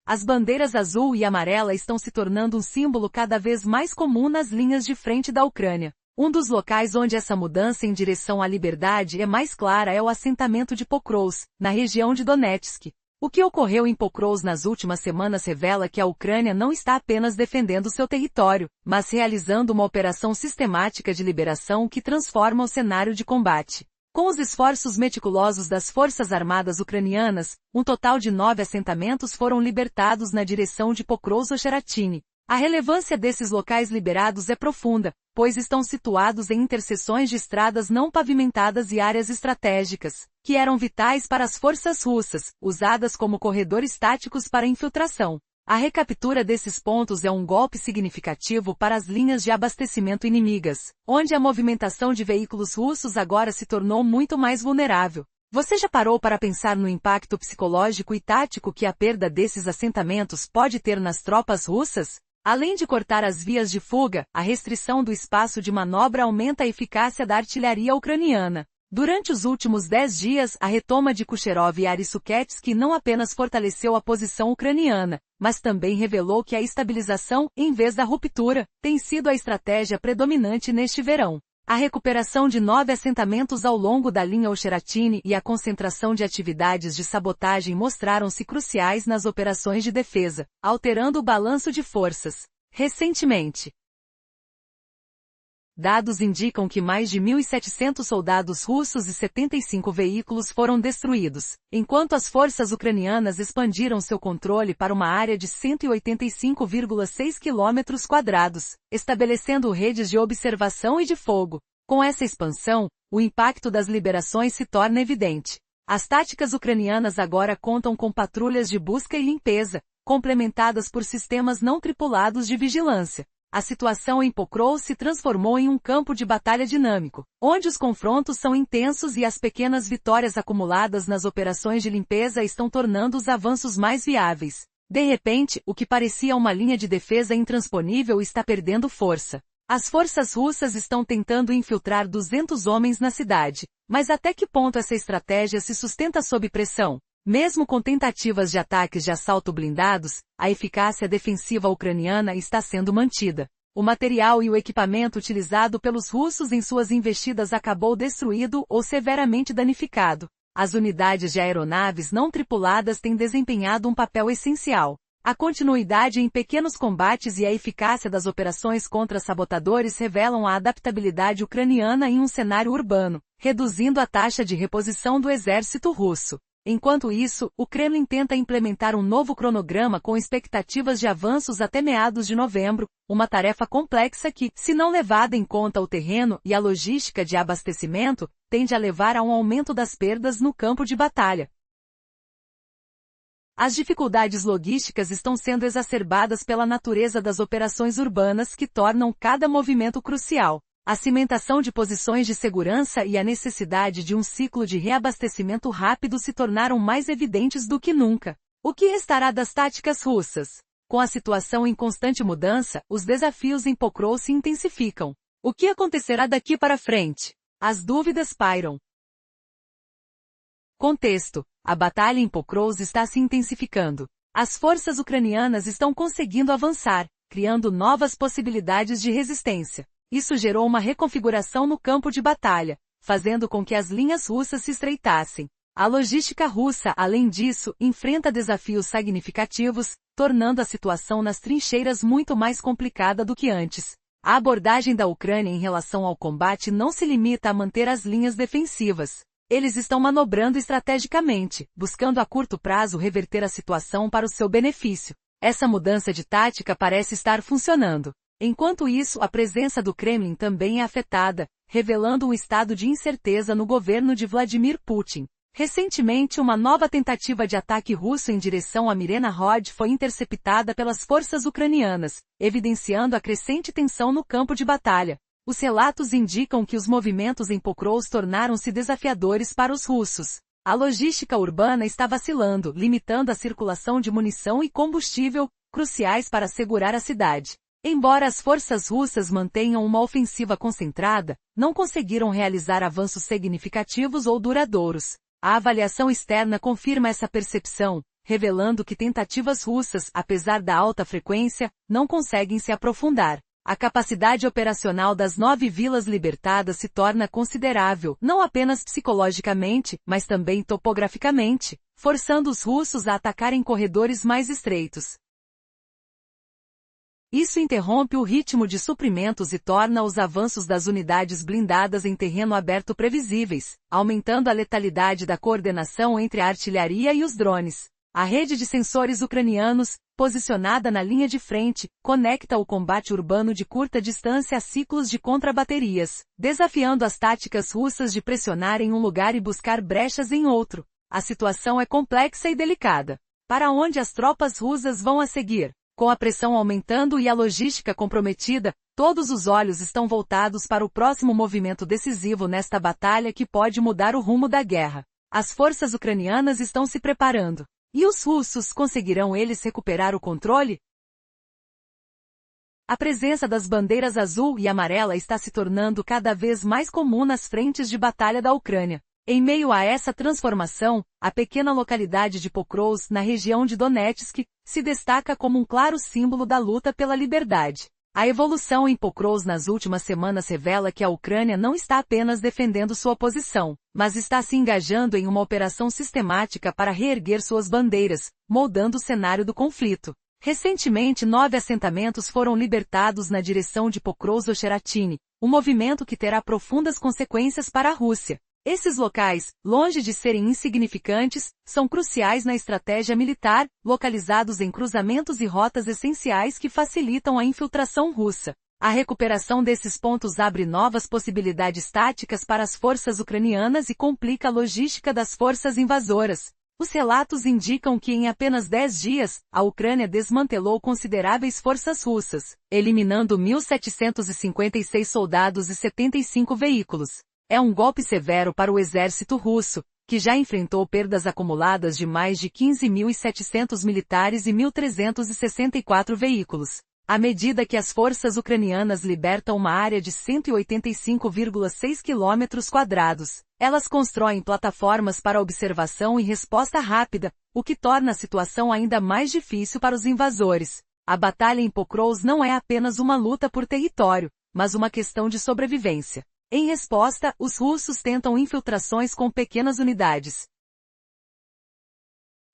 As bandeiras azul e amarela estão se tornando um símbolo cada vez mais comum nas linhas de frente da Ucrânia. Um dos locais onde essa mudança em direção à liberdade é mais clara é o assentamento de Pokrovsk, na região de Donetsk. O que ocorreu em Pokrovsk nas últimas semanas revela que a Ucrânia não está apenas defendendo seu território, mas realizando uma operação sistemática de liberação que transforma o cenário de combate. Com os esforços meticulosos das Forças Armadas ucranianas, um total de 9 assentamentos foram libertados na direção de Pokrovsk-Cheratini. A relevância desses locais liberados é profunda, pois estão situados em interseções de estradas não pavimentadas e áreas estratégicas, que eram vitais para as forças russas, usadas como corredores táticos para infiltração. A recaptura desses pontos é um golpe significativo para as linhas de abastecimento inimigas, onde a movimentação de veículos russos agora se tornou muito mais vulnerável. Você já parou para pensar no impacto psicológico e tático que a perda desses assentamentos pode ter nas tropas russas? Além de cortar as vias de fuga, a restrição do espaço de manobra aumenta a eficácia da artilharia ucraniana. Durante os últimos 10 dias, a retoma de Kucherov e Arissuketsk não apenas fortaleceu a posição ucraniana, mas também revelou que a estabilização, em vez da ruptura, tem sido a estratégia predominante neste verão. A recuperação de 9 assentamentos ao longo da linha Ocheratini e a concentração de atividades de sabotagem mostraram-se cruciais nas operações de defesa, alterando o balanço de forças. Recentemente, dados indicam que mais de 1.700 soldados russos e 75 veículos foram destruídos, enquanto as forças ucranianas expandiram seu controle para uma área de 185,6 km², estabelecendo redes de observação e de fogo. Com essa expansão, o impacto das liberações se torna evidente. As táticas ucranianas agora contam com patrulhas de busca e limpeza, complementadas por sistemas não tripulados de vigilância. A situação em Pokrovsk se transformou em um campo de batalha dinâmico, onde os confrontos são intensos e as pequenas vitórias acumuladas nas operações de limpeza estão tornando os avanços mais viáveis. De repente, o que parecia uma linha de defesa intransponível está perdendo força. As forças russas estão tentando infiltrar 200 homens na cidade, mas até que ponto essa estratégia se sustenta sob pressão? Mesmo com tentativas de ataques de assalto blindados, a eficácia defensiva ucraniana está sendo mantida. O material e o equipamento utilizado pelos russos em suas investidas acabou destruído ou severamente danificado. As unidades de aeronaves não tripuladas têm desempenhado um papel essencial. A continuidade em pequenos combates e a eficácia das operações contra sabotadores revelam a adaptabilidade ucraniana em um cenário urbano, reduzindo a taxa de reposição do exército russo. Enquanto isso, o Kremlin tenta implementar um novo cronograma com expectativas de avanços até meados de novembro, uma tarefa complexa que, se não levada em conta o terreno e a logística de abastecimento, tende a levar a um aumento das perdas no campo de batalha. As dificuldades logísticas estão sendo exacerbadas pela natureza das operações urbanas que tornam cada movimento crucial. A cimentação de posições de segurança e a necessidade de um ciclo de reabastecimento rápido se tornaram mais evidentes do que nunca. O que restará das táticas russas? Com a situação em constante mudança, os desafios em Pokrovsk se intensificam. O que acontecerá daqui para frente? As dúvidas pairam. Contexto: a batalha em Pokrovsk está se intensificando. As forças ucranianas estão conseguindo avançar, criando novas possibilidades de resistência. Isso gerou uma reconfiguração no campo de batalha, fazendo com que as linhas russas se estreitassem. A logística russa, além disso, enfrenta desafios significativos, tornando a situação nas trincheiras muito mais complicada do que antes. A abordagem da Ucrânia em relação ao combate não se limita a manter as linhas defensivas. Eles estão manobrando estrategicamente, buscando a curto prazo reverter a situação para o seu benefício. Essa mudança de tática parece estar funcionando. Enquanto isso, a presença do Kremlin também é afetada, revelando um estado de incerteza no governo de Vladimir Putin. Recentemente, uma nova tentativa de ataque russo em direção a Mirenahod foi interceptada pelas forças ucranianas, evidenciando a crescente tensão no campo de batalha. Os relatos indicam que os movimentos em Pokrovsk tornaram-se desafiadores para os russos. A logística urbana está vacilando, limitando a circulação de munição e combustível, cruciais para segurar a cidade. Embora as forças russas mantenham uma ofensiva concentrada, não conseguiram realizar avanços significativos ou duradouros. A avaliação externa confirma essa percepção, revelando que tentativas russas, apesar da alta frequência, não conseguem se aprofundar. A capacidade operacional das 9 vilas libertadas se torna considerável, não apenas psicologicamente, mas também topograficamente, forçando os russos a atacarem corredores mais estreitos. Isso interrompe o ritmo de suprimentos e torna os avanços das unidades blindadas em terreno aberto previsíveis, aumentando a letalidade da coordenação entre a artilharia e os drones. A rede de sensores ucranianos, posicionada na linha de frente, conecta o combate urbano de curta distância a ciclos de contrabaterias, desafiando as táticas russas de pressionar em um lugar e buscar brechas em outro. A situação é complexa e delicada. Para onde as tropas russas vão a seguir? Com a pressão aumentando e a logística comprometida, todos os olhos estão voltados para o próximo movimento decisivo nesta batalha que pode mudar o rumo da guerra. As forças ucranianas estão se preparando. E os russos conseguirão eles recuperar o controle? A presença das bandeiras azul e amarela está se tornando cada vez mais comum nas frentes de batalha da Ucrânia. Em meio a essa transformação, a pequena localidade de Pokrovsk, na região de Donetsk, se destaca como um claro símbolo da luta pela liberdade. A evolução em Pokrovsk nas últimas semanas revela que a Ucrânia não está apenas defendendo sua posição, mas está se engajando em uma operação sistemática para reerguer suas bandeiras, moldando o cenário do conflito. Recentemente 9 assentamentos foram libertados na direção de Pokrovsk-Ocheratini, um movimento que terá profundas consequências para a Rússia. Esses locais, longe de serem insignificantes, são cruciais na estratégia militar, localizados em cruzamentos e rotas essenciais que facilitam a infiltração russa. A recuperação desses pontos abre novas possibilidades táticas para as forças ucranianas e complica a logística das forças invasoras. Os relatos indicam que em apenas 10 dias, a Ucrânia desmantelou consideráveis forças russas, eliminando 1.756 soldados e 75 veículos. É um golpe severo para o exército russo, que já enfrentou perdas acumuladas de mais de 15.700 militares e 1.364 veículos. À medida que as forças ucranianas libertam uma área de 185,6 km², elas constroem plataformas para observação e resposta rápida, o que torna a situação ainda mais difícil para os invasores. A batalha em Pokrovsk não é apenas uma luta por território, mas uma questão de sobrevivência. Em resposta, os russos tentam infiltrações com pequenas unidades.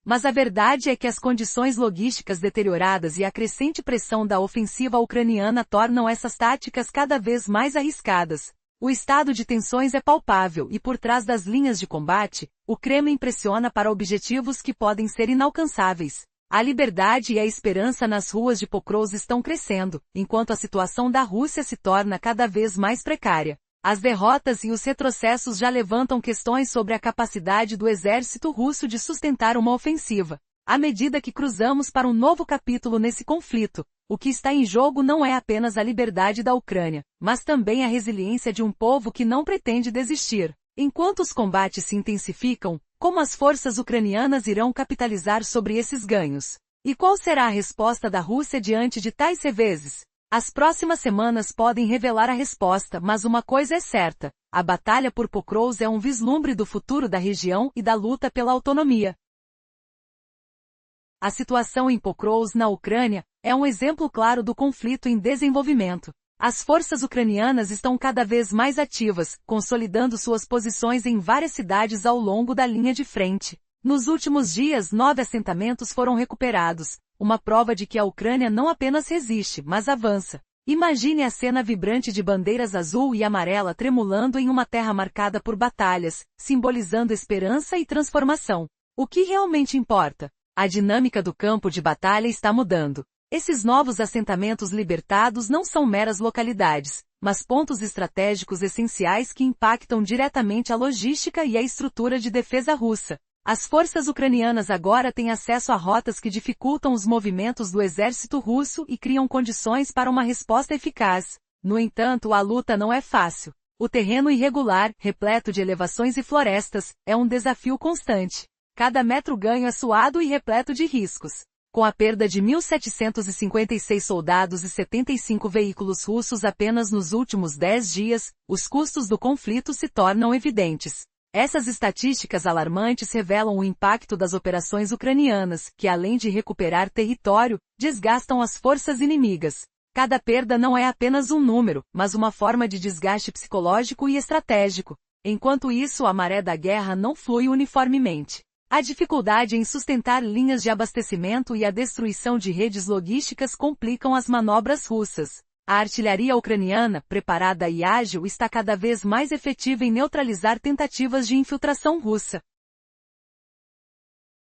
Mas a verdade é que as condições logísticas deterioradas e a crescente pressão da ofensiva ucraniana tornam essas táticas cada vez mais arriscadas. O estado de tensões é palpável e por trás das linhas de combate, o Kremlin pressiona para objetivos que podem ser inalcançáveis. A liberdade e a esperança nas ruas de Pokrovsk estão crescendo, enquanto a situação da Rússia se torna cada vez mais precária. As derrotas e os retrocessos já levantam questões sobre a capacidade do exército russo de sustentar uma ofensiva. À medida que cruzamos para um novo capítulo nesse conflito, o que está em jogo não é apenas a liberdade da Ucrânia, mas também a resiliência de um povo que não pretende desistir. Enquanto os combates se intensificam, como as forças ucranianas irão capitalizar sobre esses ganhos? E qual será a resposta da Rússia diante de tais reveses? As próximas semanas podem revelar a resposta, mas uma coisa é certa: a batalha por Pokrovsk é um vislumbre do futuro da região e da luta pela autonomia. A situação em Pokrovsk, na Ucrânia, é um exemplo claro do conflito em desenvolvimento. As forças ucranianas estão cada vez mais ativas, consolidando suas posições em várias cidades ao longo da linha de frente. Nos últimos dias, 9 assentamentos foram recuperados, uma prova de que a Ucrânia não apenas resiste, mas avança. Imagine a cena vibrante de bandeiras azul e amarela tremulando em uma terra marcada por batalhas, simbolizando esperança e transformação. O que realmente importa? A dinâmica do campo de batalha está mudando. Esses novos assentamentos libertados não são meras localidades, mas pontos estratégicos essenciais que impactam diretamente a logística e a estrutura de defesa russa. As forças ucranianas agora têm acesso a rotas que dificultam os movimentos do exército russo e criam condições para uma resposta eficaz. No entanto, a luta não é fácil. O terreno irregular, repleto de elevações e florestas, é um desafio constante. Cada metro ganho é suado e repleto de riscos. Com a perda de 1.756 soldados e 75 veículos russos apenas nos últimos 10 dias, os custos do conflito se tornam evidentes. Essas estatísticas alarmantes revelam o impacto das operações ucranianas, que além de recuperar território, desgastam as forças inimigas. Cada perda não é apenas um número, mas uma forma de desgaste psicológico e estratégico. Enquanto isso, a maré da guerra não flui uniformemente. A dificuldade em sustentar linhas de abastecimento e a destruição de redes logísticas complicam as manobras russas. A artilharia ucraniana, preparada e ágil, está cada vez mais efetiva em neutralizar tentativas de infiltração russa.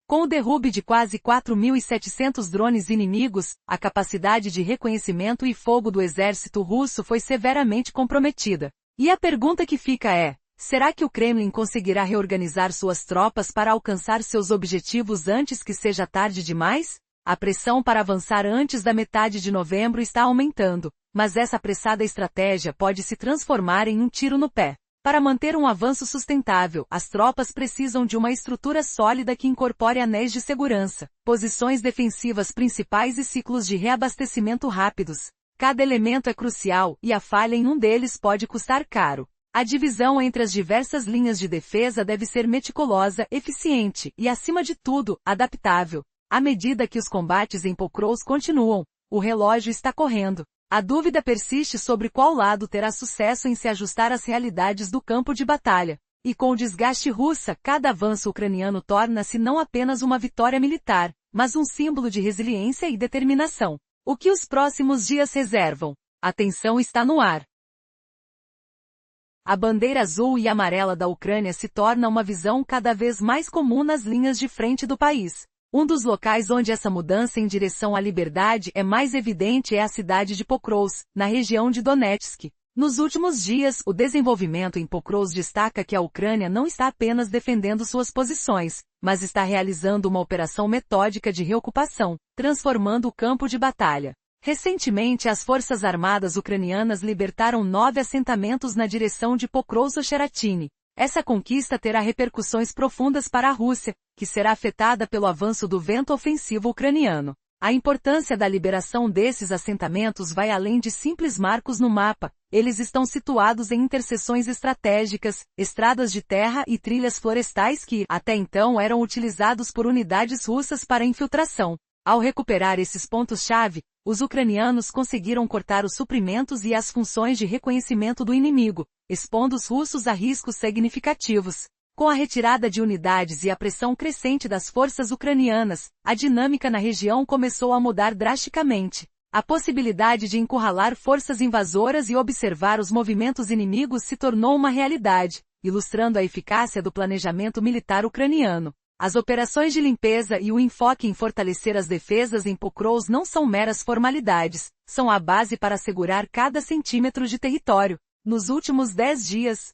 Com o derrube de quase 4.700 drones inimigos, a capacidade de reconhecimento e fogo do exército russo foi severamente comprometida. E a pergunta que fica é: será que o Kremlin conseguirá reorganizar suas tropas para alcançar seus objetivos antes que seja tarde demais? A pressão para avançar antes da metade de novembro está aumentando, mas essa apressada estratégia pode se transformar em um tiro no pé. Para manter um avanço sustentável, as tropas precisam de uma estrutura sólida que incorpore anéis de segurança, posições defensivas principais e ciclos de reabastecimento rápidos. Cada elemento é crucial, e a falha em um deles pode custar caro. A divisão entre as diversas linhas de defesa deve ser meticulosa, eficiente e, acima de tudo, adaptável. À medida que os combates em Pokrovsk continuam, o relógio está correndo. A dúvida persiste sobre qual lado terá sucesso em se ajustar às realidades do campo de batalha. E com o desgaste russo, cada avanço ucraniano torna-se não apenas uma vitória militar, mas um símbolo de resiliência e determinação. O que os próximos dias reservam? A tensão está no ar. A bandeira azul e amarela da Ucrânia se torna uma visão cada vez mais comum nas linhas de frente do país. Um dos locais onde essa mudança em direção à liberdade é mais evidente é a cidade de Pokrovsk, na região de Donetsk. Nos últimos dias, o desenvolvimento em Pokrovsk destaca que a Ucrânia não está apenas defendendo suas posições, mas está realizando uma operação metódica de reocupação, transformando o campo de batalha. Recentemente, as forças armadas ucranianas libertaram 9 assentamentos na direção de Pokrovsk-Cheretini. Essa conquista terá repercussões profundas para a Rússia, que será afetada pelo avanço do vento ofensivo ucraniano. A importância da liberação desses assentamentos vai além de simples marcos no mapa. Eles estão situados em interseções estratégicas, estradas de terra e trilhas florestais que, até então, eram utilizados por unidades russas para infiltração. Ao recuperar esses pontos-chave, os ucranianos conseguiram cortar os suprimentos e as funções de reconhecimento do inimigo, expondo os russos a riscos significativos. Com a retirada de unidades e a pressão crescente das forças ucranianas, a dinâmica na região começou a mudar drasticamente. A possibilidade de encurralar forças invasoras e observar os movimentos inimigos se tornou uma realidade, ilustrando a eficácia do planejamento militar ucraniano. As operações de limpeza e o enfoque em fortalecer as defesas em Pokrovsk não são meras formalidades, são a base para assegurar cada centímetro de território. Nos últimos 10 dias,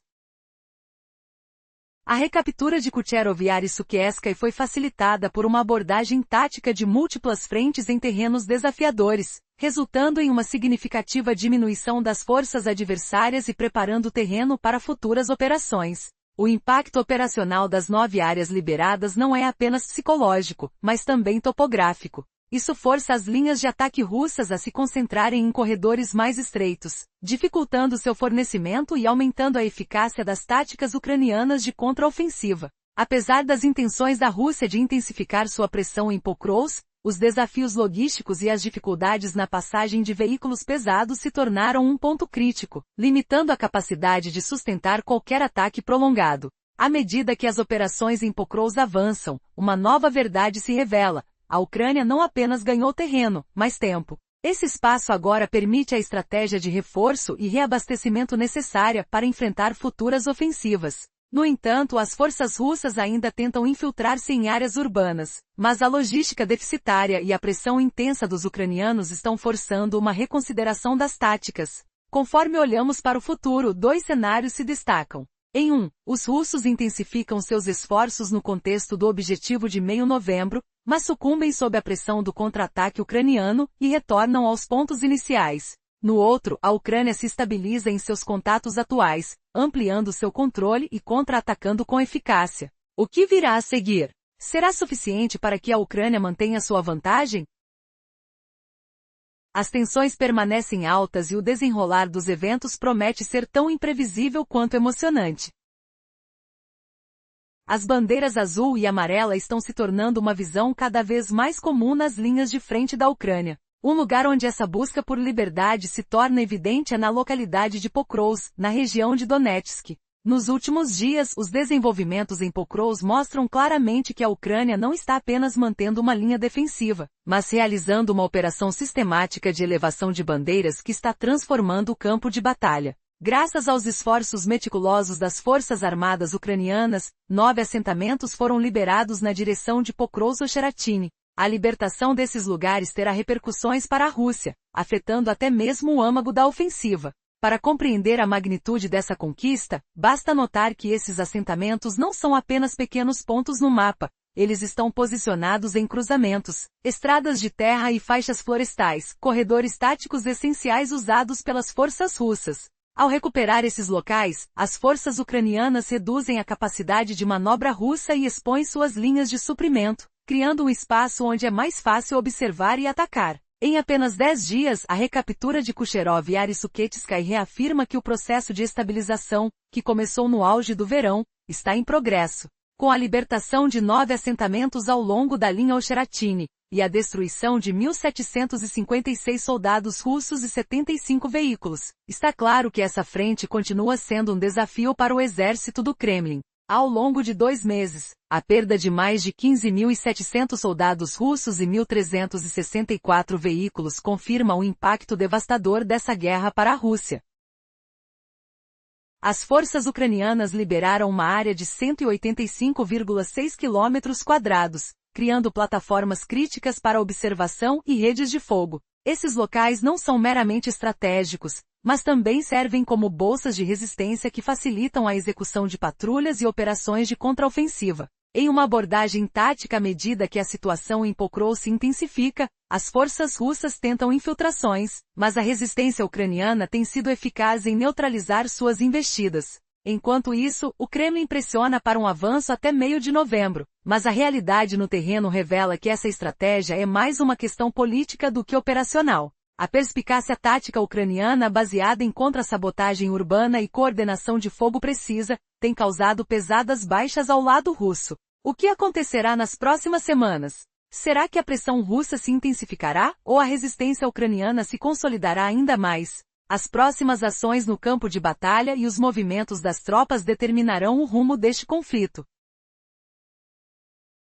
a recaptura de Kucherov e Sukhetsky foi facilitada por uma abordagem tática de múltiplas frentes em terrenos desafiadores, resultando em uma significativa diminuição das forças adversárias e preparando o terreno para futuras operações. O impacto operacional das 9 áreas liberadas não é apenas psicológico, mas também topográfico. Isso força as linhas de ataque russas a se concentrarem em corredores mais estreitos, dificultando seu fornecimento e aumentando a eficácia das táticas ucranianas de contraofensiva. Apesar das intenções da Rússia de intensificar sua pressão em Pokrovsk, os desafios logísticos e as dificuldades na passagem de veículos pesados se tornaram um ponto crítico, limitando a capacidade de sustentar qualquer ataque prolongado. À medida que as operações em Pokrovsk avançam, uma nova verdade se revela. A Ucrânia não apenas ganhou terreno, mas tempo. Esse espaço agora permite a estratégia de reforço e reabastecimento necessária para enfrentar futuras ofensivas. No entanto, as forças russas ainda tentam infiltrar-se em áreas urbanas, mas a logística deficitária e a pressão intensa dos ucranianos estão forçando uma reconsideração das táticas. Conforme olhamos para o futuro, 2 cenários se destacam. Em um, os russos intensificam seus esforços no contexto do objetivo de meio novembro, mas sucumbem sob a pressão do contra-ataque ucraniano e retornam aos pontos iniciais. No outro, a Ucrânia se estabiliza em seus contatos atuais, ampliando seu controle e contra-atacando com eficácia. O que virá a seguir? Será suficiente para que a Ucrânia mantenha sua vantagem? As tensões permanecem altas e o desenrolar dos eventos promete ser tão imprevisível quanto emocionante. As bandeiras azul e amarela estão se tornando uma visão cada vez mais comum nas linhas de frente da Ucrânia. Um lugar onde essa busca por liberdade se torna evidente é na localidade de Pokrovsk, na região de Donetsk. Nos últimos dias, os desenvolvimentos em Pokrovsk mostram claramente que a Ucrânia não está apenas mantendo uma linha defensiva, mas realizando uma operação sistemática de elevação de bandeiras que está transformando o campo de batalha. Graças aos esforços meticulosos das Forças Armadas ucranianas, 9 assentamentos foram liberados na direção de Pokrovsk-Cheratini. A libertação desses lugares terá repercussões para a Rússia, afetando até mesmo o âmago da ofensiva. Para compreender a magnitude dessa conquista, basta notar que esses assentamentos não são apenas pequenos pontos no mapa, eles estão posicionados em cruzamentos, estradas de terra e faixas florestais, corredores táticos essenciais usados pelas forças russas. Ao recuperar esses locais, as forças ucranianas reduzem a capacidade de manobra russa e expõem suas linhas de suprimento, criando um espaço onde é mais fácil observar e atacar. Em apenas 10 dias, a recaptura de Kucherov e Arisuketskaya reafirma que o processo de estabilização, que começou no auge do verão, está em progresso. Com a libertação de 9 assentamentos ao longo da linha Cheratini, e a destruição de 1.756 soldados russos e 75 veículos, está claro que essa frente continua sendo um desafio para o exército do Kremlin. Ao longo de 2 meses, a perda de mais de 15.700 soldados russos e 1.364 veículos confirma o impacto devastador dessa guerra para a Rússia. As forças ucranianas liberaram uma área de 185,6 km², criando plataformas críticas para observação e redes de fogo. Esses locais não são meramente estratégicos, mas também servem como bolsas de resistência que facilitam a execução de patrulhas e operações de contraofensiva. Em uma abordagem tática à medida que a situação em Pokrovsk se intensifica, as forças russas tentam infiltrações, mas a resistência ucraniana tem sido eficaz em neutralizar suas investidas. Enquanto isso, o Kremlin pressiona para um avanço até meio de novembro, mas a realidade no terreno revela que essa estratégia é mais uma questão política do que operacional. A perspicácia tática ucraniana baseada em contra-sabotagem urbana e coordenação de fogo precisa, tem causado pesadas baixas ao lado russo. O que acontecerá nas próximas semanas? Será que a pressão russa se intensificará, ou a resistência ucraniana se consolidará ainda mais? As próximas ações no campo de batalha e os movimentos das tropas determinarão o rumo deste conflito.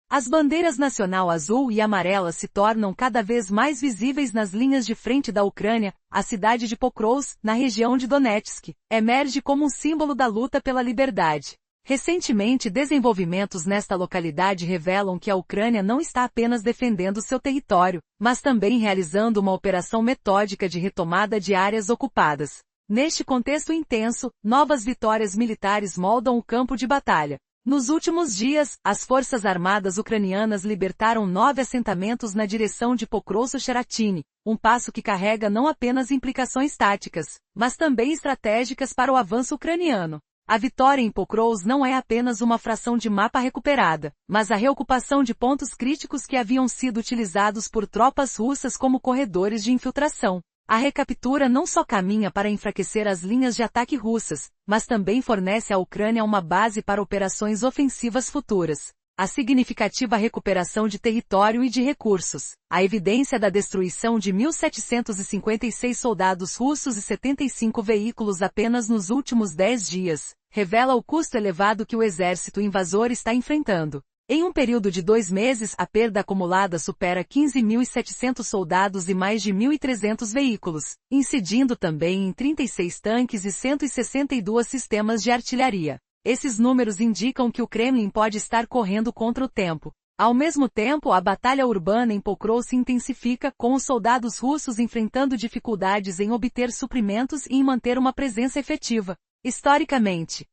As bandeiras nacional azul e amarela se tornam cada vez mais visíveis nas linhas de frente da Ucrânia. A cidade de Pokrovsk, na região de Donetsk, emerge como um símbolo da luta pela liberdade. Recentemente, desenvolvimentos nesta localidade revelam que a Ucrânia não está apenas defendendo seu território, mas também realizando uma operação metódica de retomada de áreas ocupadas. Neste contexto intenso, novas vitórias militares moldam o campo de batalha. Nos últimos dias, as forças armadas ucranianas libertaram 9 assentamentos na direção de Pokrovsk-Cheratini, um passo que carrega não apenas implicações táticas, mas também estratégicas para o avanço ucraniano. A vitória em Pokrovsk não é apenas uma fração de mapa recuperada, mas a reocupação de pontos críticos que haviam sido utilizados por tropas russas como corredores de infiltração. A recaptura não só caminha para enfraquecer as linhas de ataque russas, mas também fornece à Ucrânia uma base para operações ofensivas futuras. A significativa recuperação de território e de recursos, a evidência da destruição de 1.756 soldados russos e 75 veículos apenas nos últimos 10 dias, revela o custo elevado que o exército invasor está enfrentando. Em um período de 2 meses, a perda acumulada supera 15.700 soldados e mais de 1.300 veículos, incidindo também em 36 tanques e 162 sistemas de artilharia. Esses números indicam que o Kremlin pode estar correndo contra o tempo. Ao mesmo tempo, a batalha urbana em Pokrovsk se intensifica, com os soldados russos enfrentando dificuldades em obter suprimentos e em manter uma presença efetiva. Historicamente,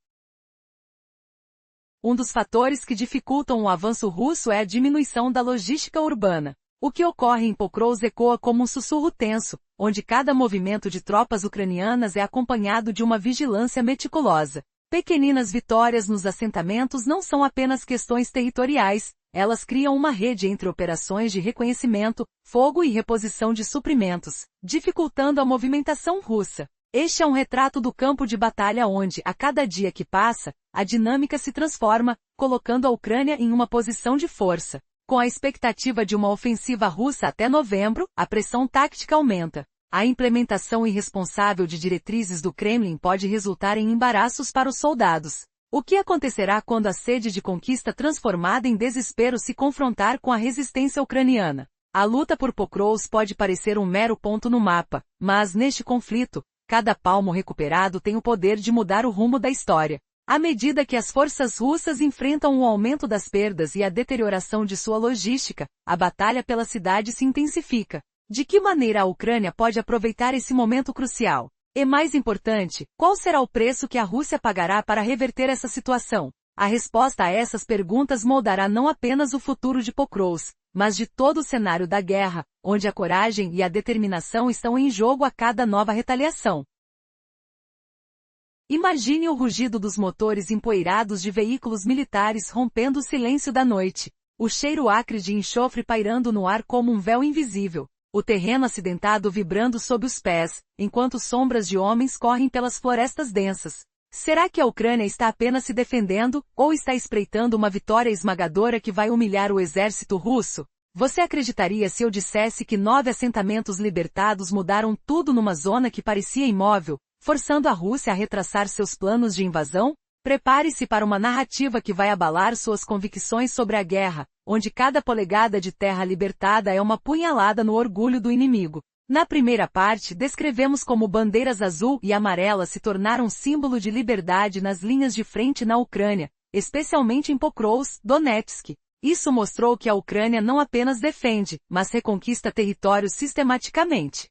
um dos fatores que dificultam o avanço russo é a diminuição da logística urbana. O que ocorre em Pokrovsk ecoa como um sussurro tenso, onde cada movimento de tropas ucranianas é acompanhado de uma vigilância meticulosa. Pequeninas vitórias nos assentamentos não são apenas questões territoriais, elas criam uma rede entre operações de reconhecimento, fogo e reposição de suprimentos, dificultando a movimentação russa. Este é um retrato do campo de batalha onde, a cada dia que passa, a dinâmica se transforma, colocando a Ucrânia em uma posição de força. Com a expectativa de uma ofensiva russa até novembro, a pressão tática aumenta. A implementação irresponsável de diretrizes do Kremlin pode resultar em embaraços para os soldados. O que acontecerá quando a sede de conquista transformada em desespero se confrontar com a resistência ucraniana? A luta por Pokrovsk pode parecer um mero ponto no mapa, mas neste conflito, cada palmo recuperado tem o poder de mudar o rumo da história. À medida que as forças russas enfrentam o aumento das perdas e a deterioração de sua logística, a batalha pela cidade se intensifica. De que maneira a Ucrânia pode aproveitar esse momento crucial? E mais importante, qual será o preço que a Rússia pagará para reverter essa situação? A resposta a essas perguntas moldará não apenas o futuro de Pokrovsk, mas de todo o cenário da guerra, onde a coragem e a determinação estão em jogo a cada nova retaliação. Imagine o rugido dos motores empoeirados de veículos militares rompendo o silêncio da noite. O cheiro acre de enxofre pairando no ar como um véu invisível. O terreno acidentado vibrando sob os pés, enquanto sombras de homens correm pelas florestas densas. Será que a Ucrânia está apenas se defendendo, ou está espreitando uma vitória esmagadora que vai humilhar o exército russo? Você acreditaria se eu dissesse que 9 assentamentos libertados mudaram tudo numa zona que parecia imóvel, forçando a Rússia a retraçar seus planos de invasão? Prepare-se para uma narrativa que vai abalar suas convicções sobre a guerra, onde cada polegada de terra libertada é uma punhalada no orgulho do inimigo. Na primeira parte, descrevemos como bandeiras azul e amarela se tornaram símbolo de liberdade nas linhas de frente na Ucrânia, especialmente em Pokrovsk, Donetsk. Isso mostrou que a Ucrânia não apenas defende, mas reconquista territórios sistematicamente.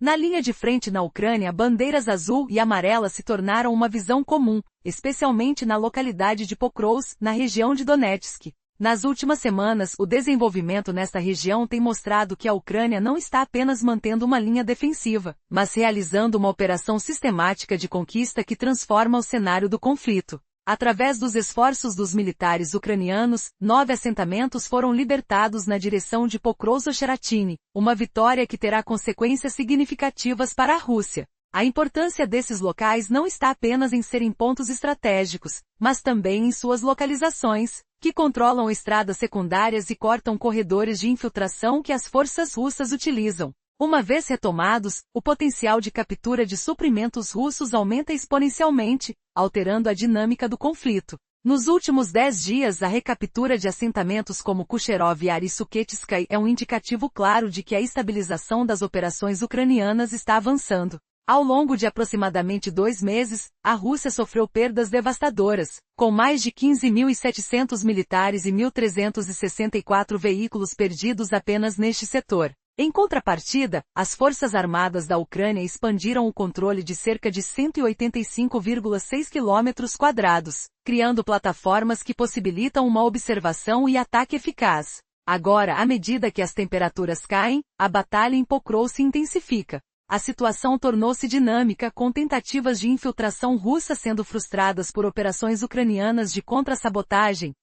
Na linha de frente na Ucrânia, bandeiras azul e amarela se tornaram uma visão comum, especialmente na localidade de Pokrovsk, na região de Donetsk. Nas últimas semanas, o desenvolvimento nesta região tem mostrado que a Ucrânia não está apenas mantendo uma linha defensiva, mas realizando uma operação sistemática de conquista que transforma o cenário do conflito. Através dos esforços dos militares ucranianos, 9 assentamentos foram libertados na direção de Pokrovsk-Cherachiny, uma vitória que terá consequências significativas para a Rússia. A importância desses locais não está apenas em serem pontos estratégicos, mas também em suas localizações, que controlam estradas secundárias e cortam corredores de infiltração que as forças russas utilizam. Uma vez retomados, o potencial de captura de suprimentos russos aumenta exponencialmente, alterando a dinâmica do conflito. Nos últimos 10 dias, a recaptura de assentamentos como Kucherov e Arissuketskaya é um indicativo claro de que a estabilização das operações ucranianas está avançando. Ao longo de aproximadamente 2 meses, a Rússia sofreu perdas devastadoras, com mais de 15.700 militares e 1.364 veículos perdidos apenas neste setor. Em contrapartida, as Forças Armadas da Ucrânia expandiram o controle de cerca de 185,6 km², criando plataformas que possibilitam uma observação e ataque eficaz. Agora, à medida que as temperaturas caem, a batalha em Pokrovsk se intensifica. A situação tornou-se dinâmica, com tentativas de infiltração russa sendo frustradas por operações ucranianas de contra-sabotagem,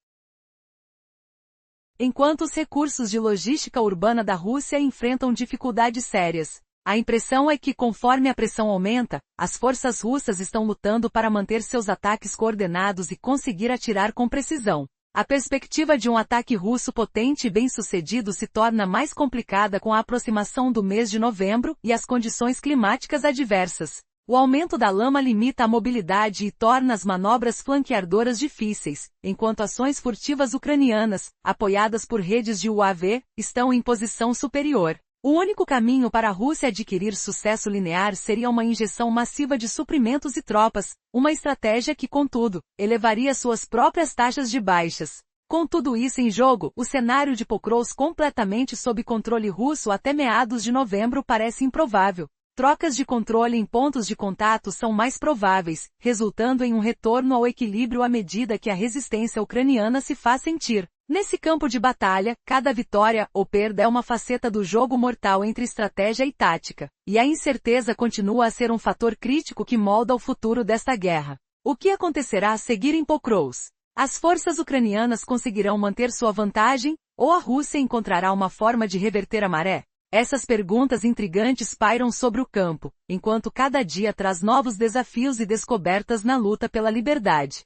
enquanto os recursos de logística urbana da Rússia enfrentam dificuldades sérias. A impressão é que, conforme a pressão aumenta, as forças russas estão lutando para manter seus ataques coordenados e conseguir atirar com precisão. A perspectiva de um ataque russo potente e bem-sucedido se torna mais complicada com a aproximação do mês de novembro e as condições climáticas adversas. O aumento da lama limita a mobilidade e torna as manobras flanqueadoras difíceis, enquanto ações furtivas ucranianas, apoiadas por redes de UAV, estão em posição superior. O único caminho para a Rússia adquirir sucesso linear seria uma injeção massiva de suprimentos e tropas, uma estratégia que, contudo, elevaria suas próprias taxas de baixas. Com tudo isso em jogo, o cenário de Pokrovsk completamente sob controle russo até meados de novembro parece improvável. Trocas de controle em pontos de contato são mais prováveis, resultando em um retorno ao equilíbrio à medida que a resistência ucraniana se faz sentir. Nesse campo de batalha, cada vitória ou perda é uma faceta do jogo mortal entre estratégia e tática, e a incerteza continua a ser um fator crítico que molda o futuro desta guerra. O que acontecerá a seguir em Pokrovsk? As forças ucranianas conseguirão manter sua vantagem, ou a Rússia encontrará uma forma de reverter a maré? Essas perguntas intrigantes pairam sobre o campo, enquanto cada dia traz novos desafios e descobertas na luta pela liberdade.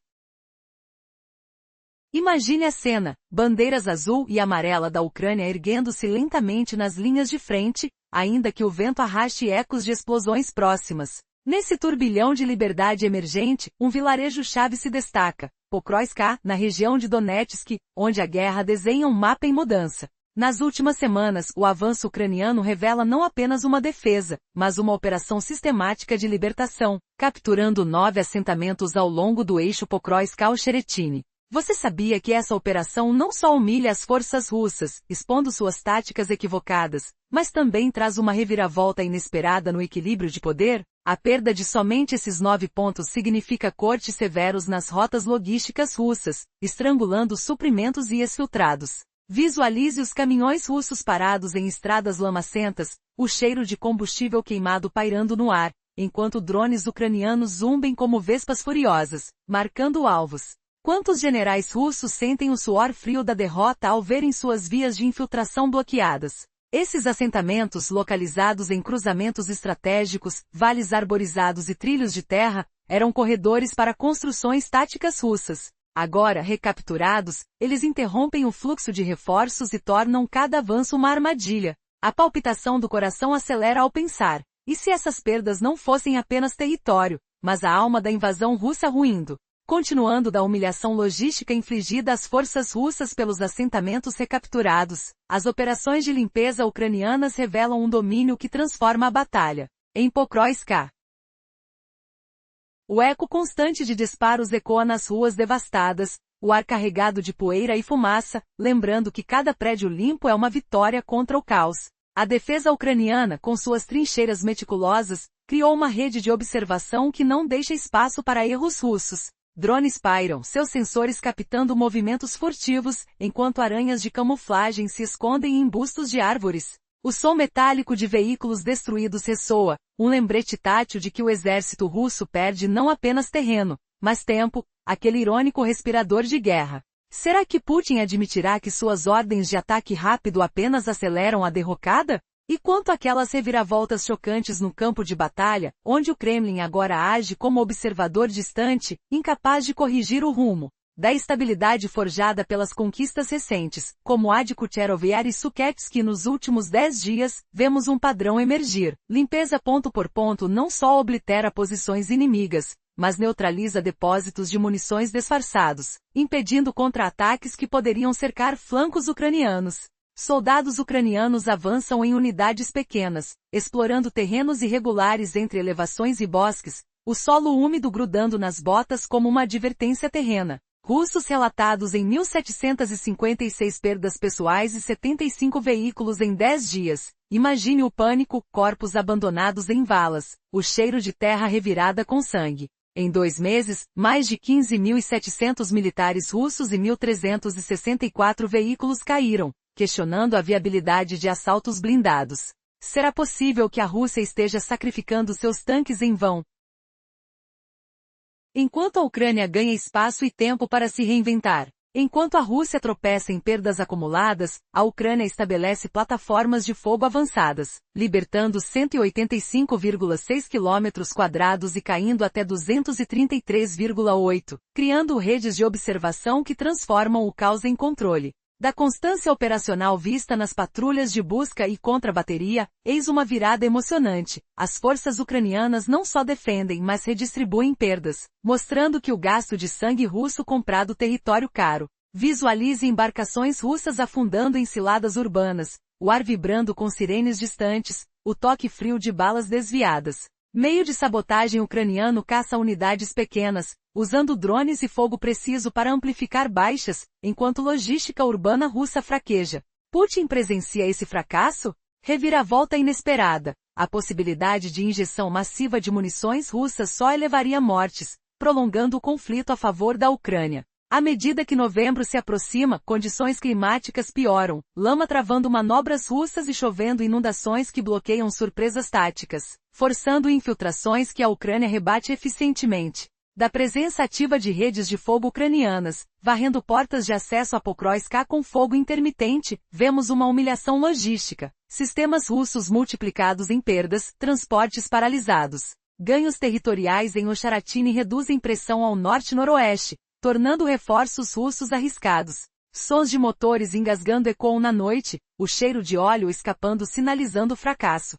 Imagine a cena, bandeiras azul e amarela da Ucrânia erguendo-se lentamente nas linhas de frente, ainda que o vento arraste ecos de explosões próximas. Nesse turbilhão de liberdade emergente, um vilarejo-chave se destaca, Pokrovsk, na região de Donetsk, onde a guerra desenha um mapa em mudança. Nas últimas semanas, o avanço ucraniano revela não apenas uma defesa, mas uma operação sistemática de libertação, capturando 9 assentamentos ao longo do eixo Pokrovsk-Cheretini. Você sabia que essa operação não só humilha as forças russas, expondo suas táticas equivocadas, mas também traz uma reviravolta inesperada no equilíbrio de poder? A perda de somente esses 9 pontos significa cortes severos nas rotas logísticas russas, estrangulando suprimentos e exfiltrados. Visualize os caminhões russos parados em estradas lamacentas, o cheiro de combustível queimado pairando no ar, enquanto drones ucranianos zumbem como vespas furiosas, marcando alvos. Quantos generais russos sentem o suor frio da derrota ao verem suas vias de infiltração bloqueadas? Esses assentamentos, localizados em cruzamentos estratégicos, vales arborizados e trilhos de terra, eram corredores para construções táticas russas. Agora recapturados, eles interrompem o fluxo de reforços e tornam cada avanço uma armadilha. A palpitação do coração acelera ao pensar. E se essas perdas não fossem apenas território, mas a alma da invasão russa ruindo? Continuando da humilhação logística infligida às forças russas pelos assentamentos recapturados, as operações de limpeza ucranianas revelam um domínio que transforma a batalha. Em Pokrovsk, o eco constante de disparos ecoa nas ruas devastadas, o ar carregado de poeira e fumaça, lembrando que cada prédio limpo é uma vitória contra o caos. A defesa ucraniana, com suas trincheiras meticulosas, criou uma rede de observação que não deixa espaço para erros russos. Drones pairam, seus sensores captando movimentos furtivos, enquanto aranhas de camuflagem se escondem em bustos de árvores. O som metálico de veículos destruídos ressoa, um lembrete tátil de que o exército russo perde não apenas terreno, mas tempo, aquele irônico respirador de guerra. Será que Putin admitirá que suas ordens de ataque rápido apenas aceleram a derrocada? E quanto àquelas reviravoltas chocantes no campo de batalha, onde o Kremlin agora age como observador distante, incapaz de corrigir o rumo da estabilidade forjada pelas conquistas recentes, como a de Kucherov e Arisuketsky nos últimos 10 dias, vemos um padrão emergir. Limpeza ponto por ponto não só oblitera posições inimigas, mas neutraliza depósitos de munições disfarçados, impedindo contra-ataques que poderiam cercar flancos ucranianos. Soldados ucranianos avançam em unidades pequenas, explorando terrenos irregulares entre elevações e bosques, o solo úmido grudando nas botas como uma advertência terrena. Russos relatados em 1.756 perdas pessoais e 75 veículos em 10 dias. Imagine o pânico, corpos abandonados em valas, o cheiro de terra revirada com sangue. Em 2 meses, mais de 15.700 militares russos e 1.364 veículos caíram, questionando a viabilidade de assaltos blindados. Será possível que a Rússia esteja sacrificando seus tanques em vão? Enquanto a Ucrânia ganha espaço e tempo para se reinventar. Enquanto a Rússia tropeça em perdas acumuladas, a Ucrânia estabelece plataformas de fogo avançadas, libertando 185,6 km² e caindo até 233,8, criando redes de observação que transformam o caos em controle. Da constância operacional vista nas patrulhas de busca e contra-bateria, eis uma virada emocionante. As forças ucranianas não só defendem mas redistribuem perdas, mostrando que o gasto de sangue russo comprado território caro. Visualize embarcações russas afundando em ciladas urbanas, o ar vibrando com sirenes distantes, o toque frio de balas desviadas. Meio de sabotagem ucraniano caça unidades pequenas, usando drones e fogo preciso para amplificar baixas, enquanto logística urbana russa fraqueja. Putin presencia esse fracasso? Reviravolta inesperada. A possibilidade de injeção massiva de munições russas só elevaria mortes, prolongando o conflito a favor da Ucrânia. À medida que novembro se aproxima, condições climáticas pioram, lama travando manobras russas e chovendo inundações que bloqueiam surpresas táticas, forçando infiltrações que a Ucrânia rebate eficientemente. da presença ativa de redes de fogo ucranianas, varrendo portas de acesso a Pokrovsk com fogo intermitente, vemos uma humilhação logística, sistemas russos multiplicados em perdas, transportes paralisados. Ganhos territoriais em Ocharatini reduzem pressão ao norte-noroeste, tornando reforços russos arriscados. Sons de motores engasgando ecoam na noite, o cheiro de óleo escapando sinalizando fracasso.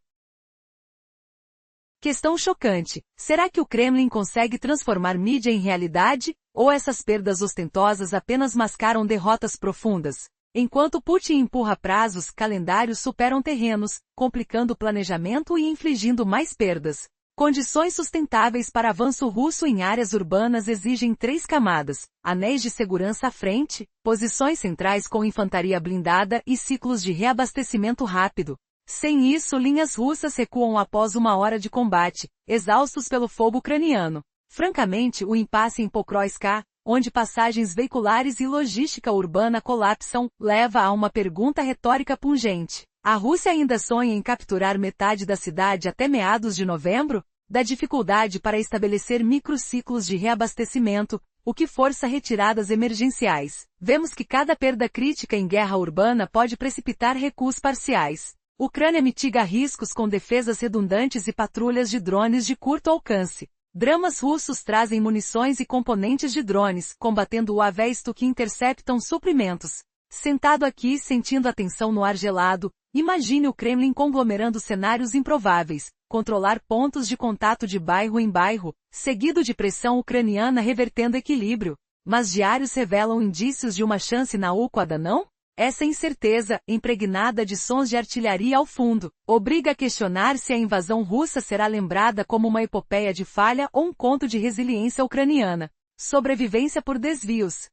Questão chocante. Será que o Kremlin consegue transformar mídia em realidade? Ou essas perdas ostentosas apenas mascaram derrotas profundas? Enquanto Putin empurra prazos, calendários superam terrenos, complicando o planejamento e infligindo mais perdas. Condições sustentáveis para avanço russo em áreas urbanas exigem 3 camadas, anéis de segurança à frente, posições centrais com infantaria blindada e ciclos de reabastecimento rápido. Sem isso, linhas russas recuam após 1 hora de combate, exaustos pelo fogo ucraniano. Francamente, o impasse em Pokrovsk, onde passagens veiculares e logística urbana colapsam, leva a uma pergunta retórica pungente. A Rússia ainda sonha em capturar metade da cidade até meados de novembro? Da dificuldade para estabelecer microciclos de reabastecimento, o que força retiradas emergenciais. Vemos que cada perda crítica em guerra urbana pode precipitar recuos parciais. Ucrânia mitiga riscos com defesas redundantes e patrulhas de drones de curto alcance. Dramas russos trazem munições e componentes de drones, combatendo o avesto que interceptam suprimentos. Sentado aqui sentindo a tensão no ar gelado, imagine o Kremlin conglomerando cenários improváveis, controlar pontos de contato de bairro em bairro, seguido de pressão ucraniana revertendo equilíbrio. Mas diários revelam indícios de uma chance na Ucrânia, não? Essa incerteza, impregnada de sons de artilharia ao fundo, obriga a questionar se a invasão russa será lembrada como uma epopeia de falha ou um conto de resiliência ucraniana. Sobrevivência por desvios.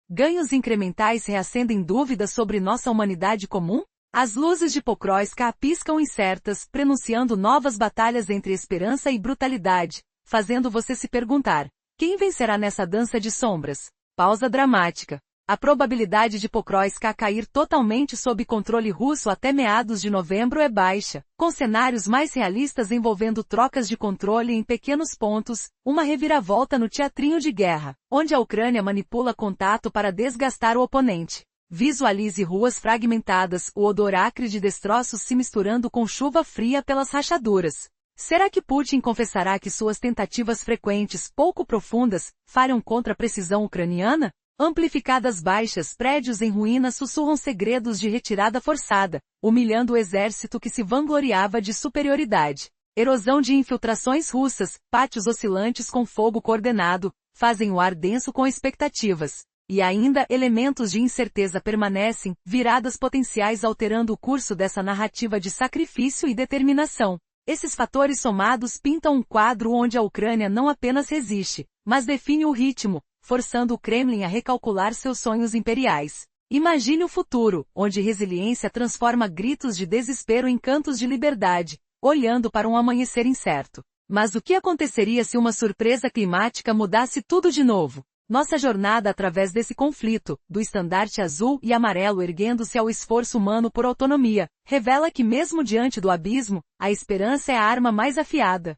Ganhos incrementais reacendem dúvidas sobre nossa humanidade comum? As luzes de Pokrovsk piscam incertas, prenunciando novas batalhas entre esperança e brutalidade, fazendo você se perguntar: quem vencerá nessa dança de sombras? Pausa dramática. A probabilidade de Pokrovsk cair totalmente sob controle russo até meados de novembro é baixa, com cenários mais realistas envolvendo trocas de controle em pequenos pontos, uma reviravolta no teatrinho de guerra, onde a Ucrânia manipula contato para desgastar o oponente. Visualize ruas fragmentadas, o odor acre de destroços se misturando com chuva fria pelas rachaduras. Será que Putin confessará que suas tentativas frequentes, pouco profundas, falham contra a precisão ucraniana? Amplificadas baixas, prédios em ruínas sussurram segredos de retirada forçada, humilhando o exército que se vangloriava de superioridade. Erosão de infiltrações russas, pátios oscilantes com fogo coordenado, fazem o ar denso com expectativas. E ainda, elementos de incerteza permanecem, viradas potenciais alterando o curso dessa narrativa de sacrifício e determinação. Esses fatores somados pintam um quadro onde a Ucrânia não apenas resiste, mas define o ritmo, forçando o Kremlin a recalcular seus sonhos imperiais. Imagine o futuro, onde resiliência transforma gritos de desespero em cantos de liberdade, olhando para um amanhecer incerto. Mas o que aconteceria se uma surpresa climática mudasse tudo de novo? Nossa jornada através desse conflito, do estandarte azul e amarelo erguendo-se ao esforço humano por autonomia, revela que mesmo diante do abismo, a esperança é a arma mais afiada.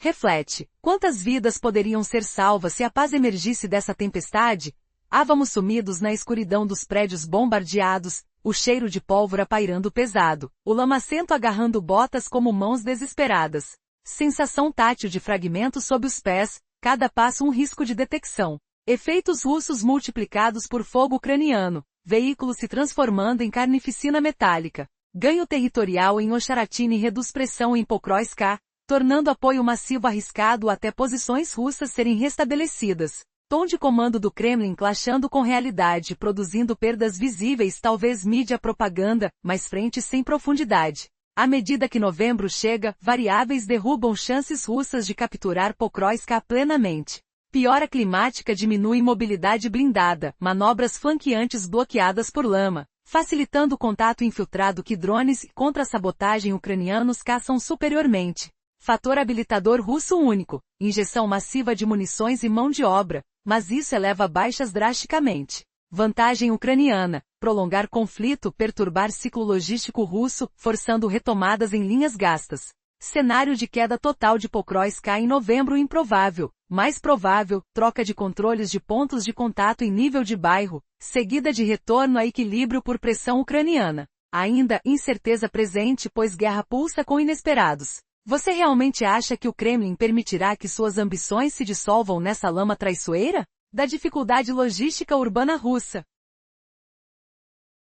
Reflete, quantas vidas poderiam ser salvas se a paz emergisse dessa tempestade? Ávamos sumidos na escuridão dos prédios bombardeados, o cheiro de pólvora pairando pesado, o lamacento agarrando botas como mãos desesperadas. Sensação tátil de fragmentos sob os pés, cada passo um risco de detecção. Efeitos russos multiplicados por fogo ucraniano, veículos se transformando em carnificina metálica. Ganho territorial em Ocharatini reduz pressão em Pokrovsk, tornando apoio massivo arriscado até posições russas serem restabelecidas. Tom de comando do Kremlin clashando com realidade, produzindo perdas visíveis, talvez mídia propaganda, mas frentes sem profundidade. À medida que novembro chega, variáveis derrubam chances russas de capturar Pokrovsk plenamente. Piora climática diminui mobilidade blindada, manobras flanqueantes bloqueadas por lama, facilitando o contato infiltrado que drones e contra-sabotagem ucranianos caçam superiormente. Fator habilitador russo único, injeção massiva de munições e mão de obra, mas isso eleva baixas drasticamente. Vantagem ucraniana, prolongar conflito, perturbar ciclo logístico russo, forçando retomadas em linhas gastas. Cenário de queda total de Pokrovsk em novembro improvável. Mais provável, troca de controles de pontos de contato em nível de bairro, seguida de retorno a equilíbrio por pressão ucraniana. Ainda, incerteza presente pois guerra pulsa com inesperados. Você realmente acha que o Kremlin permitirá que suas ambições se dissolvam nessa lama traiçoeira? Da dificuldade logística urbana russa,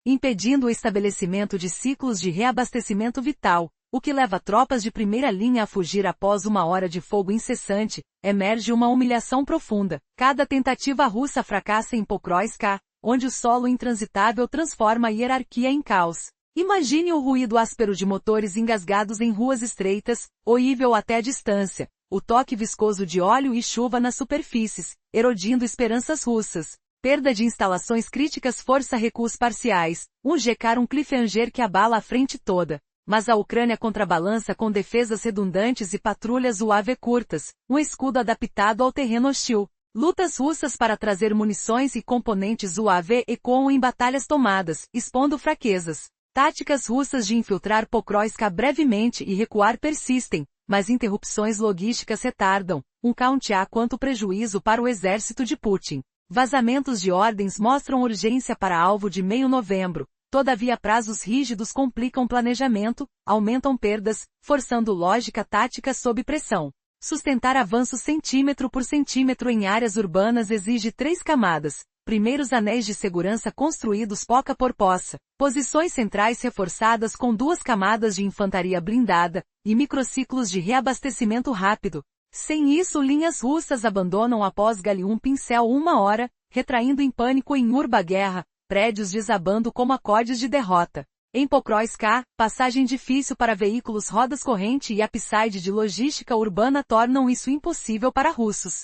impedindo o estabelecimento de ciclos de reabastecimento vital, o que leva tropas de primeira linha a fugir após uma hora de fogo incessante, emerge uma humilhação profunda. Cada tentativa russa fracassa em Pokrovsk, onde o solo intransitável transforma a hierarquia em caos. Imagine o ruído áspero de motores engasgados em ruas estreitas, oível até a distância, o toque viscoso de óleo e chuva nas superfícies, erodindo esperanças russas. Perda de instalações críticas força recuos parciais, um cliffhanger que abala a frente toda. Mas a Ucrânia contrabalança com defesas redundantes e patrulhas UAV curtas, um escudo adaptado ao terreno hostil. Lutas russas para trazer munições e componentes UAV ecoam em batalhas tomadas, expondo fraquezas. Táticas russas de infiltrar Pokrovsk brevemente e recuar persistem, mas interrupções logísticas retardam, a quanto prejuízo para o exército de Putin. Vazamentos de ordens mostram urgência para alvo de meio novembro. Todavia prazos rígidos complicam planejamento, aumentam perdas, forçando lógica tática sob pressão. Sustentar avanços centímetro por centímetro em áreas urbanas exige 3 camadas. Primeiros anéis de segurança construídos poça por poça. Posições centrais reforçadas com 2 camadas de infantaria blindada, e microciclos de reabastecimento rápido. Sem isso linhas russas abandonam após Galium Pincel 1 hora, retraindo em pânico em Urba Guerra. Prédios desabando como acordes de derrota. Em Pokrovsk, passagem difícil para veículos rodas corrente e upside de logística urbana tornam isso impossível para russos.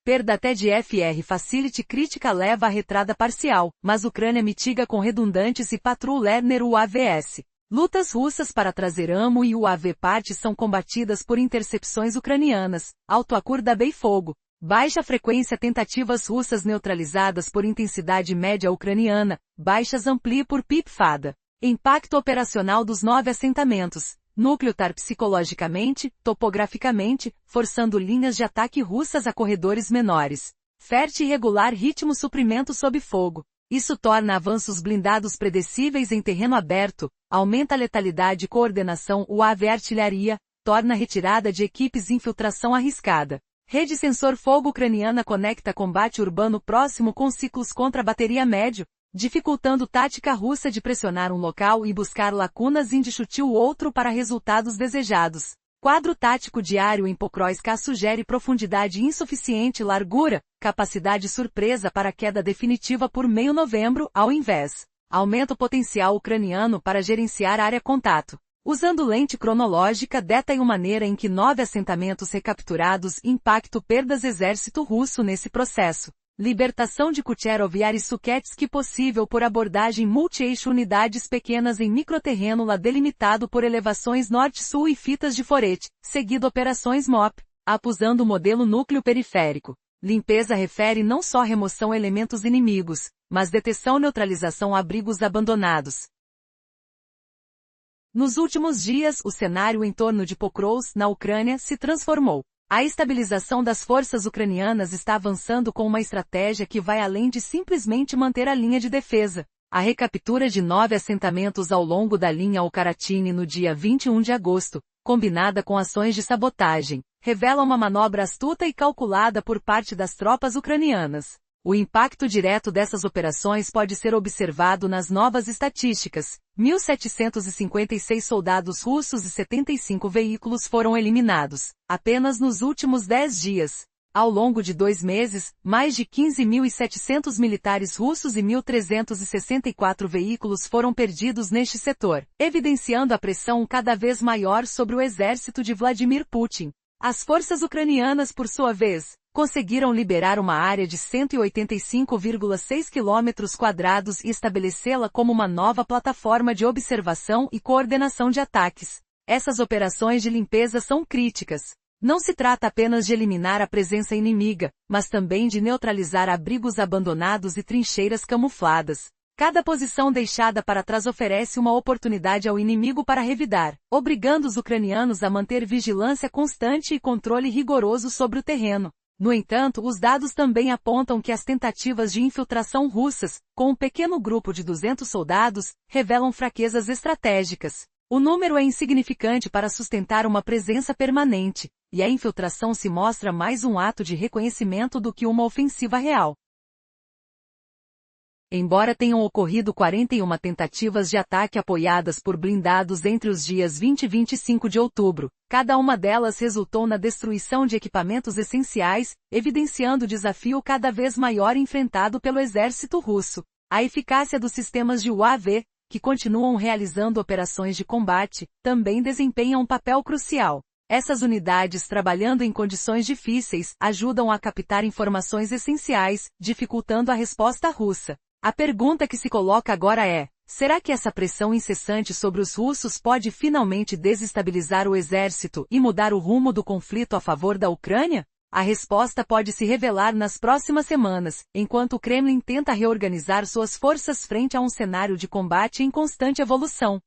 Perda até de FR Facility crítica leva à retrada parcial, mas Ucrânia mitiga com redundantes e Patrol Lerner UAVs. Lutas russas para trazer AMO e UAV parte são combatidas por intercepções ucranianas, Autoacur da Bem Fogo. Baixa frequência tentativas russas neutralizadas por intensidade média ucraniana, baixas ampli por PIP-FADA. Impacto operacional dos 9 assentamentos. Núcleo TAR psicologicamente, topograficamente, forçando linhas de ataque russas a corredores menores. Fértil e irregular ritmo suprimento sob fogo. Isso torna avanços blindados predecíveis em terreno aberto, aumenta a letalidade e coordenação UAV artilharia, torna a retirada de equipes infiltração arriscada. Rede sensor fogo ucraniana conecta combate urbano próximo com ciclos contra bateria médio, dificultando tática russa de pressionar um local e buscar lacunas e chutir o outro para resultados desejados. Quadro tático diário em Pokrovsk sugere profundidade insuficiente e largura, capacidade surpresa para queda definitiva por meio novembro, ao invés. Aumenta o potencial ucraniano para gerenciar área contato. Usando lente cronológica detalha a maneira em que 9 assentamentos recapturados impactam perdas exército russo nesse processo. Libertação de Kucherov e Arisuketsky possível por abordagem multi-eixo unidades pequenas em microterreno lá delimitado por elevações norte-sul e fitas de forete, seguido operações MOP, usando o modelo núcleo periférico. Limpeza refere não só remoção elementos inimigos, mas detecção e neutralização abrigos abandonados. Nos últimos dias, o cenário em torno de Pokrovsk, na Ucrânia, se transformou. A estabilização das forças ucranianas está avançando com uma estratégia que vai além de simplesmente manter a linha de defesa. A recaptura de 9 assentamentos ao longo da linha Okaratini no dia 21 de agosto, combinada com ações de sabotagem, revela uma manobra astuta e calculada por parte das tropas ucranianas. O impacto direto dessas operações pode ser observado nas novas estatísticas. 1.756 soldados russos e 75 veículos foram eliminados, apenas nos últimos 10 dias. Ao longo de 2 meses, mais de 15.700 militares russos e 1.364 veículos foram perdidos neste setor, evidenciando a pressão cada vez maior sobre o exército de Vladimir Putin. As forças ucranianas, por sua vez, conseguiram liberar uma área de 185,6 km² e estabelecê-la como uma nova plataforma de observação e coordenação de ataques. Essas operações de limpeza são críticas. Não se trata apenas de eliminar a presença inimiga, mas também de neutralizar abrigos abandonados e trincheiras camufladas. Cada posição deixada para trás oferece uma oportunidade ao inimigo para revidar, obrigando os ucranianos a manter vigilância constante e controle rigoroso sobre o terreno. No entanto, os dados também apontam que as tentativas de infiltração russas, com um pequeno grupo de 200 soldados, revelam fraquezas estratégicas. O número é insignificante para sustentar uma presença permanente, e a infiltração se mostra mais um ato de reconhecimento do que uma ofensiva real. Embora tenham ocorrido 41 tentativas de ataque apoiadas por blindados entre os dias 20 e 25 de outubro, cada uma delas resultou na destruição de equipamentos essenciais, evidenciando o desafio cada vez maior enfrentado pelo exército russo. A eficácia dos sistemas de UAV, que continuam realizando operações de combate, também desempenha um papel crucial. Essas unidades, trabalhando em condições difíceis, ajudam a captar informações essenciais, dificultando a resposta russa. A pergunta que se coloca agora é: será que essa pressão incessante sobre os russos pode finalmente desestabilizar o exército e mudar o rumo do conflito a favor da Ucrânia? A resposta pode se revelar nas próximas semanas, enquanto o Kremlin tenta reorganizar suas forças frente a um cenário de combate em constante evolução.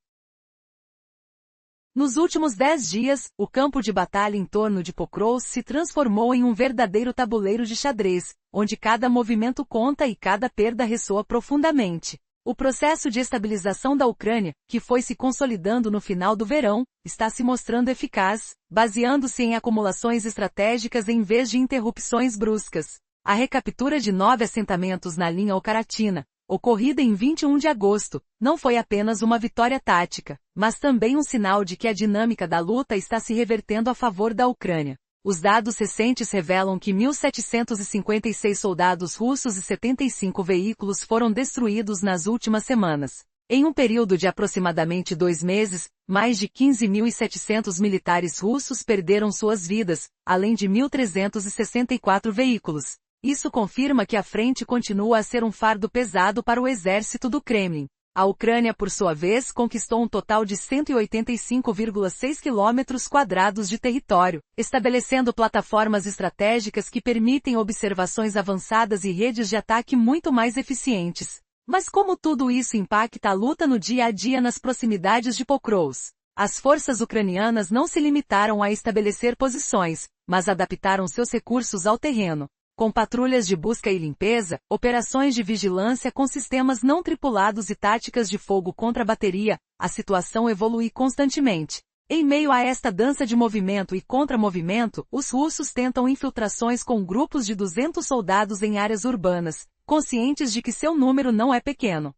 Nos últimos 10 dias, o campo de batalha em torno de Pokrovsk se transformou em um verdadeiro tabuleiro de xadrez, onde cada movimento conta e cada perda ressoa profundamente. O processo de estabilização da Ucrânia, que foi se consolidando no final do verão, está se mostrando eficaz, baseando-se em acumulações estratégicas em vez de interrupções bruscas. A recaptura de 9 assentamentos na linha Okaratina, ocorrida em 21 de agosto, não foi apenas uma vitória tática, mas também um sinal de que a dinâmica da luta está se revertendo a favor da Ucrânia. Os dados recentes revelam que 1.756 soldados russos e 75 veículos foram destruídos nas últimas semanas. Em um período de aproximadamente 2 meses, mais de 15.700 militares russos perderam suas vidas, além de 1.364 veículos. Isso confirma que a frente continua a ser um fardo pesado para o exército do Kremlin. A Ucrânia, por sua vez, conquistou um total de 185,6 km² de território, estabelecendo plataformas estratégicas que permitem observações avançadas e redes de ataque muito mais eficientes. Mas como tudo isso impacta a luta no dia a dia nas proximidades de Pokrovsk? As forças ucranianas não se limitaram a estabelecer posições, mas adaptaram seus recursos ao terreno. Com patrulhas de busca e limpeza, operações de vigilância com sistemas não tripulados e táticas de fogo contra a bateria, a situação evolui constantemente. Em meio a esta dança de movimento e contra-movimento, os russos tentam infiltrações com grupos de 200 soldados em áreas urbanas, conscientes de que seu número não é pequeno,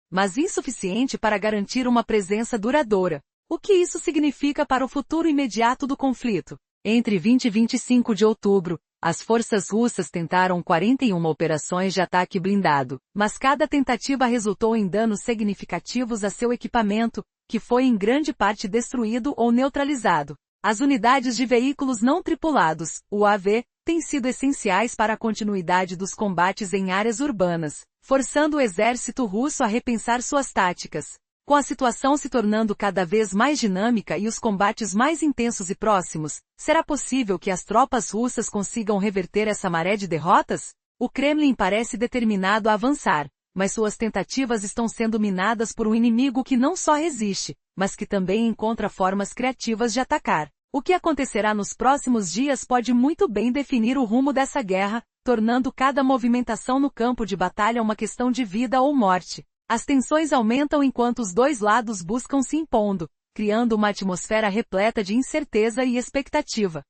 mas insuficiente para garantir uma presença duradoura. O que isso significa para o futuro imediato do conflito? Entre 20 e 25 de outubro, as forças russas tentaram 41 operações de ataque blindado, mas cada tentativa resultou em danos significativos a seu equipamento, que foi em grande parte destruído ou neutralizado. As unidades de veículos não tripulados, UAV, têm sido essenciais para a continuidade dos combates em áreas urbanas, forçando o exército russo a repensar suas táticas. Com a situação se tornando cada vez mais dinâmica e os combates mais intensos e próximos, será possível que as tropas russas consigam reverter essa maré de derrotas? O Kremlin parece determinado a avançar, mas suas tentativas estão sendo minadas por um inimigo que não só resiste, mas que também encontra formas criativas de atacar. O que acontecerá nos próximos dias pode muito bem definir o rumo dessa guerra, tornando cada movimentação no campo de batalha uma questão de vida ou morte. As tensões aumentam enquanto os dois lados buscam se impondo, criando uma atmosfera repleta de incerteza e expectativa.